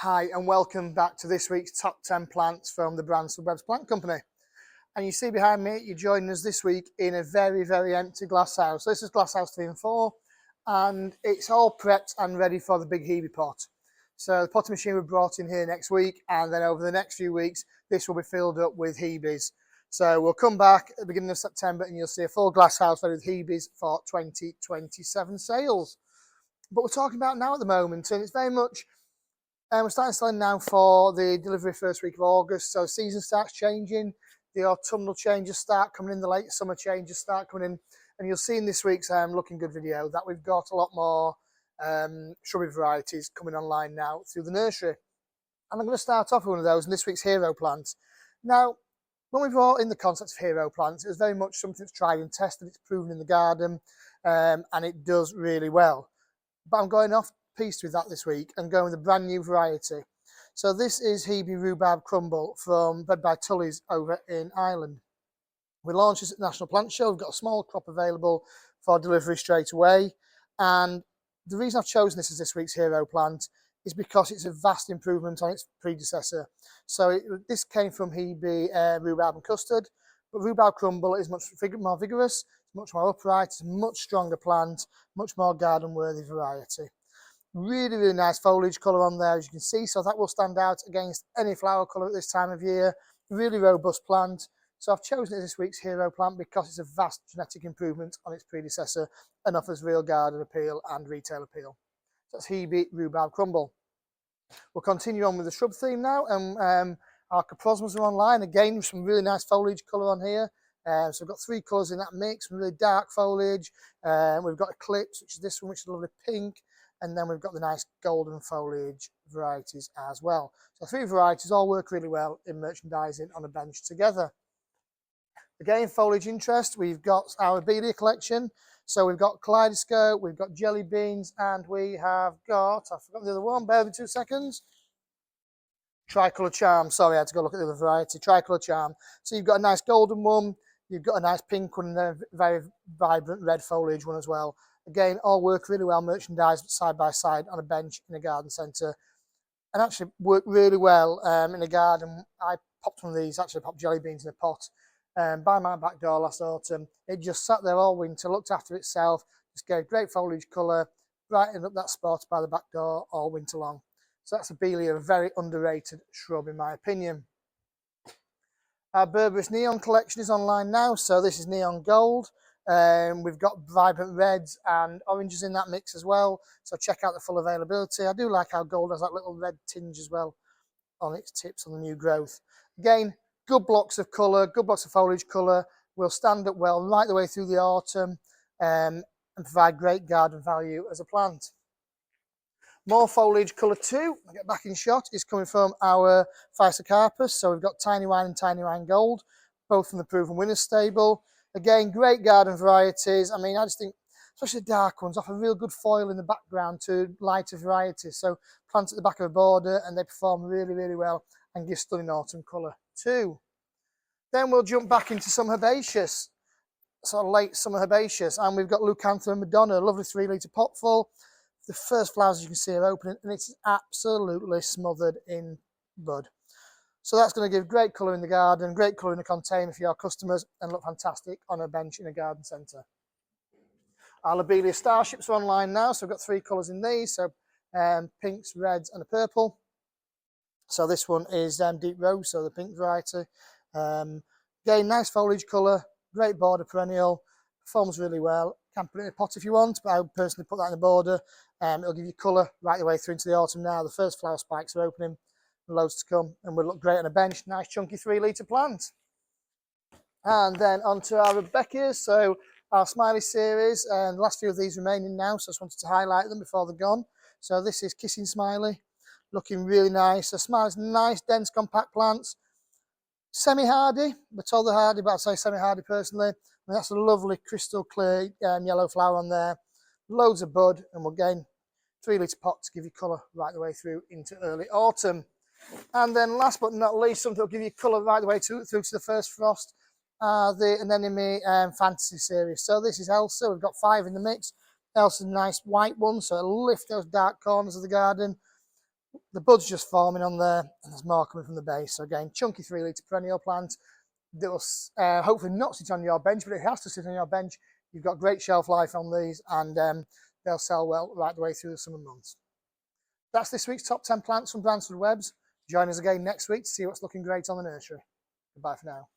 Hi and welcome back to this week's top 10 plants from the Bransford Plant Company. And you see behind me, you're joining us this week in a very empty glass house. So this is glass house 3 and 4, and it's all prepped and ready for the big Hebe pot. So the potting machine will be brought in here next week, and then over the next few weeks, this will be filled up with Hebes. So we'll come back at the beginning of September and you'll see a full glass house ready with Hebes for 2027 sales. But we're talking about now at the moment, and it's very much we're starting selling now for the delivery first week of August. So season starts changing, the autumnal changes start coming in, the late summer changes start coming in, and you'll see in this week's Looking Good video that we've got a lot more shrubby varieties coming online now through the nursery. And I'm going to start off with one of those in this week's hero plant. Now, when we brought in the concept of hero plants, it was very much something that's tried and tested, it's proven in the garden, and it does really well. But I'm going off piece with that this week and going with a brand new variety. So this is Hebe Rhubarb Crumble bred by Tully's over in Ireland. We launched this at the National Plant Show. We've got a small crop available for delivery straight away. And the reason I've chosen this as this week's hero plant is because it's a vast improvement on its predecessor. So this came from Hebe Rhubarb and Custard, but Rhubarb Crumble is much more vigorous, much more upright, it's a much stronger plant, much more garden-worthy variety. Really nice foliage colour on there, as you can see, so that will stand out against any flower colour at this time of year. Really robust plant. So I've chosen it as this week's hero plant because it's a vast genetic improvement on its predecessor and offers real garden appeal and retail appeal. So that's Hebe Rhubarb Crumble. We'll continue on with the shrub theme now, and our Coprosmas are online again with some really nice foliage colour on here. So we've got 3 colours in that mix, some really dark foliage. We've got Eclipse, which is this one, which is a lovely pink. And then we've got the nice golden foliage varieties as well. So 3 varieties all work really well in merchandising on a bench together. Again, foliage interest, we've got our Abelia collection. So we've got Kaleidoscope, we've got Jelly Beans, and we have got, I've forgotten the other one, bear with me 2 seconds. Tricolour Charm, sorry, I had to go look at the other variety, Tricolour Charm. So you've got a nice golden one, you've got a nice pink one, and a very vibrant red foliage one as well. Again, all work really well merchandised side by side on a bench in a garden centre, and actually work really well in a garden. I popped one of these, actually popped Jelly Beans in a pot by my back door last autumn. It just sat there all winter, looked after itself, just gave great foliage colour, brightened up that spot by the back door all winter long. So that's Abelia, a very underrated shrub in my opinion. Our Berberis Neon collection is online now, so this is Neon Gold. We've got vibrant reds and oranges in that mix as well, so check out the full availability. I do like how gold has that little red tinge as well on its tips on the new growth. Again, good blocks of colour, good blocks of foliage colour, will stand up well right the way through the autumn and provide great garden value as a plant. More foliage colour too, I'll get back in shot, is coming from our Physocarpus. So we've got Tiny Wine and Tiny Wine Gold, both from the Proven Winners stable. Again, great garden varieties. I mean, I just think, especially the dark ones, offer real good foil in the background to lighter varieties. So plant at the back of a border and they perform really well and give stunning autumn colour too. Then we'll jump back into some herbaceous, sort of late summer herbaceous, and we've got Leucanthera and Madonna, a lovely 3 litre pot full. The first flowers, as you can see, are opening and it's absolutely smothered in bud. So that's going to give great colour in the garden, great colour in the container for your customers, and look fantastic on a bench in a garden centre. Our Lobelia Starships are online now, so we've got 3 colours in these, so pinks, reds and a purple. So this one is Deep Rose, so the pink variety. Again, nice foliage colour, great border perennial, performs really well. Can put it in a pot if you want, but I would personally put that in the border. It'll give you colour right the way through into the autumn now. The first flower spikes are opening, loads to come, and will look great on a bench. Nice chunky 3 litre plant. And then onto our Rebecca's, so our Smiley series, and the last few of these remaining now, so I just wanted to highlight them before they're gone. So this is Kissing Smiley, looking really nice. So Smiley's nice, dense, compact plants. Semi-hardy, we're told they're hardy, but I'd say semi-hardy personally. And that's a lovely crystal clear yellow flower on there. Loads of bud, and we'll gain 3 litre pot to give you colour right the way through into early autumn. And then last but not least, something will give you colour right the way through to the first frost, the Anemone Fantasy series. So this is Elsa, we've got 5 in the mix. Elsa's a nice white one, so it'll lift those dark corners of the garden. The bud's just forming on there, and there's more coming from the base. So again, chunky 3 litre perennial plant that will hopefully not sit on your bench, but it has to sit on your bench. You've got great shelf life on these, and they'll sell well right the way through the summer months. That's this week's top 10 plants from Bransford Webs. Join us again next week to see what's looking great on the nursery. Goodbye for now.